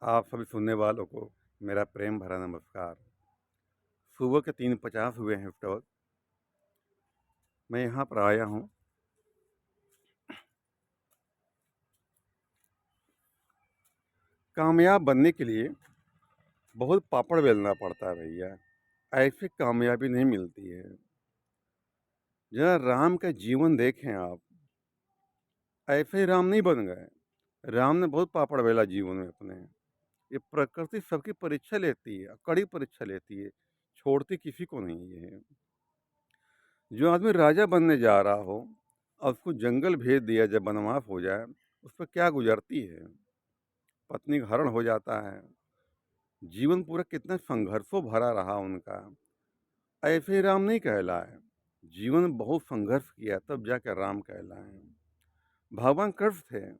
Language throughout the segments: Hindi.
आप सभी सुनने वालों को मेरा प्रेम भरा नमस्कार। सुबह के 3:50 हुए हैं इस वक्त। मैं यहाँ पर आया हूँ। कामयाब बनने के लिए बहुत पापड़ बेलना पड़ता है भैया। ऐसे कामयाबी नहीं मिलती है। जरा राम का जीवन देखें आप। ऐसे ही राम नहीं बन गए। राम ने बहुत पापड़ बेला जीवन में अपने। ये प्रकृति सबकी परीक्षा लेती है, कड़ी परीक्षा लेती है, छोड़ती किसी को नहीं है। जो आदमी राजा बनने जा रहा हो और उसको जंगल भेज दिया जब वनवास हो जाए, उस पर क्या गुजरती है। पत्नी का हरण हो जाता है। जीवन पूरा कितना संघर्षों भरा रहा उनका। ऐसे ही राम नहीं कहलाए। जीवन में बहुत संघर्ष किया तब जाकर राम कहलाए। भगवान कृष्ण थे।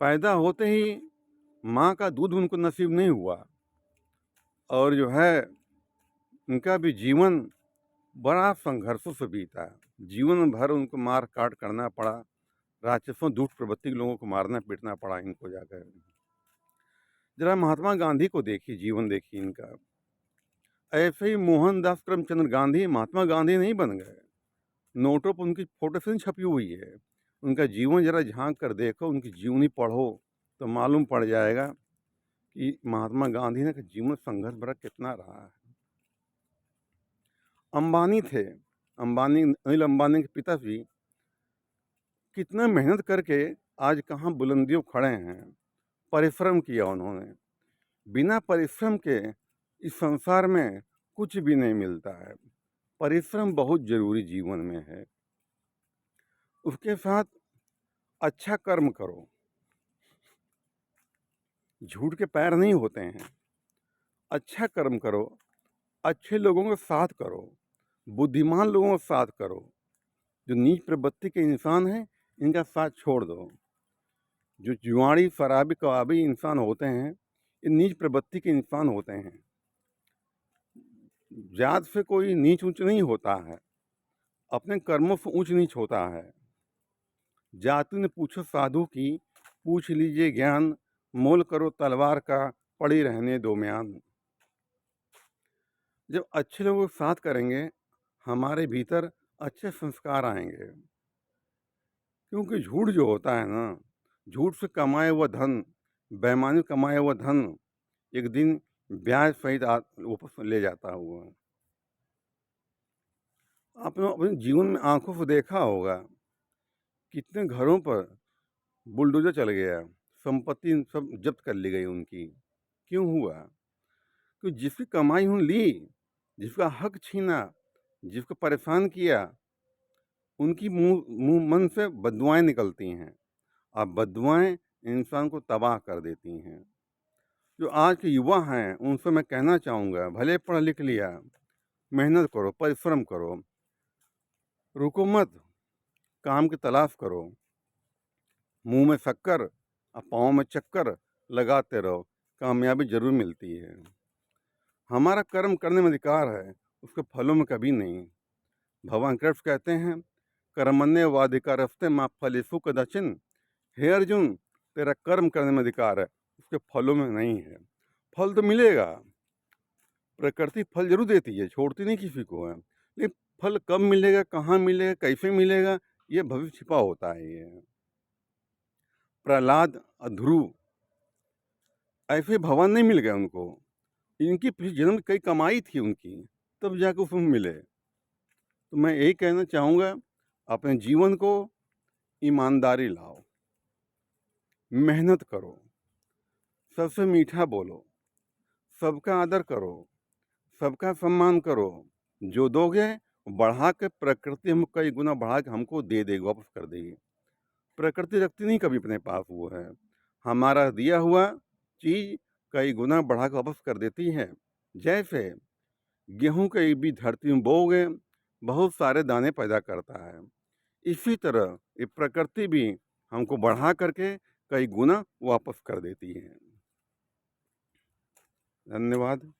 पैदा होते ही माँ का दूध उनको नसीब नहीं हुआ और जो है उनका भी जीवन बड़ा संघर्षों से बीता। जीवन भर उनको मार काट करना पड़ा। राक्षसों दुष्ट प्रवृत्ति के लोगों को मारना पीटना पड़ा इनको जाकर। जरा महात्मा गांधी को देखिए, जीवन देखिए इनका। ऐसे ही मोहनदास करमचंद गांधी महात्मा गांधी नहीं बन गए। नोटों पर उनकी फोटो से छपी हुई है। उनका जीवन जरा झांक कर देखो, उनकी जीवनी पढ़ो तो मालूम पड़ जाएगा कि महात्मा गांधी ने जीवन संघर्ष भरा कितना रहा है। अंबानी थे। अनिल अंबानी के पिताजी कितना मेहनत करके आज कहाँ बुलंदियों खड़े हैं। परिश्रम किया उन्होंने। बिना परिश्रम के इस संसार में कुछ भी नहीं मिलता है। परिश्रम बहुत जरूरी जीवन में है। उसके साथ अच्छा कर्म करो। झूठ के पैर नहीं होते हैं। अच्छा कर्म करो, अच्छे लोगों का साथ करो, बुद्धिमान लोगों का साथ करो। जो नीच प्रवृत्ति के इंसान हैं इनका साथ छोड़ दो। जो जुआड़ी शराबी कबाबी इंसान होते हैं ये नीच प्रवृत्ति के इंसान होते हैं। जात से कोई नीच ऊंच नहीं होता है, अपने कर्मों से ऊंच नीच होता है। जाति ने पूछो साधु की, पूछ लीजिए ज्ञान, मोल करो तलवार का, पड़ी रहने दो म्यान। जब अच्छे लोगों के साथ करेंगे हमारे भीतर अच्छे संस्कार आएंगे। क्योंकि झूठ जो होता है ना, झूठ से कमाए हुआ धन, बेईमानी कमाया हुआ धन एक दिन ब्याज सहित वापस ले जाता हुआ। आपने अपने जीवन में आंखों से देखा होगा कितने घरों पर बुलडोजर चल गया, संपत्ति सब जब्त कर ली गई उनकी। क्यों हुआ? कि जिसकी कमाई उन्होंने ली, जिसका हक छीना, जिसको परेशान किया, उनकी मुंह मन से बददुआएं निकलती हैं और बददुआएं इंसान को तबाह कर देती हैं। जो आज के युवा हैं उनसे मैं कहना चाहूँगा, भले पढ़ लिख लिया, मेहनत करो, परिश्रम करो, रुको मत, काम की तलाश करो। मुंह में शक्कर और पाँव में चक्कर लगाते रहो, कामयाबी जरूर मिलती है। हमारा कर्म करने में अधिकार है, उसके फलों में कभी नहीं। भगवान कृष्ण कहते हैं, कर्मण्य वाधिकारस्ते मां फलेषु कदाचन। हे अर्जुन, तेरा कर्म करने में अधिकार है, उसके फलों में नहीं है। फल तो मिलेगा, प्रकृति फल जरूर देती है, छोड़ती नहीं किसी को है, लेकिन फल कब मिलेगा, कहाँ मिलेगा, कैसे मिलेगा, ये भविष्य छिपा होता है। ये प्रहलाद और ध्रुव ऐसे भगवान नहीं मिल गए उनको। इनकी पिछले जन्म में कई कमाई थी उनकी, तब जाकर उसमें मिले। तो मैं यही कहना चाहूँगा, अपने जीवन को ईमानदारी लाओ, मेहनत करो, सबसे मीठा बोलो, सबका आदर करो, सबका सम्मान करो। जो दोगे बढ़ा के प्रकृति हम कई गुना बढ़ा के हमको दे देगी, वापस कर देगी। प्रकृति रखती नहीं कभी अपने पास, वो है हमारा दिया हुआ चीज कई गुना बढ़ा के वापस कर देती है। जैसे गेहूं के भी धरती में बोओगे बहुत सारे दाने पैदा करता है, इसी तरह ये प्रकृति भी हमको बढ़ा करके कई गुना वापस कर देती है। धन्यवाद।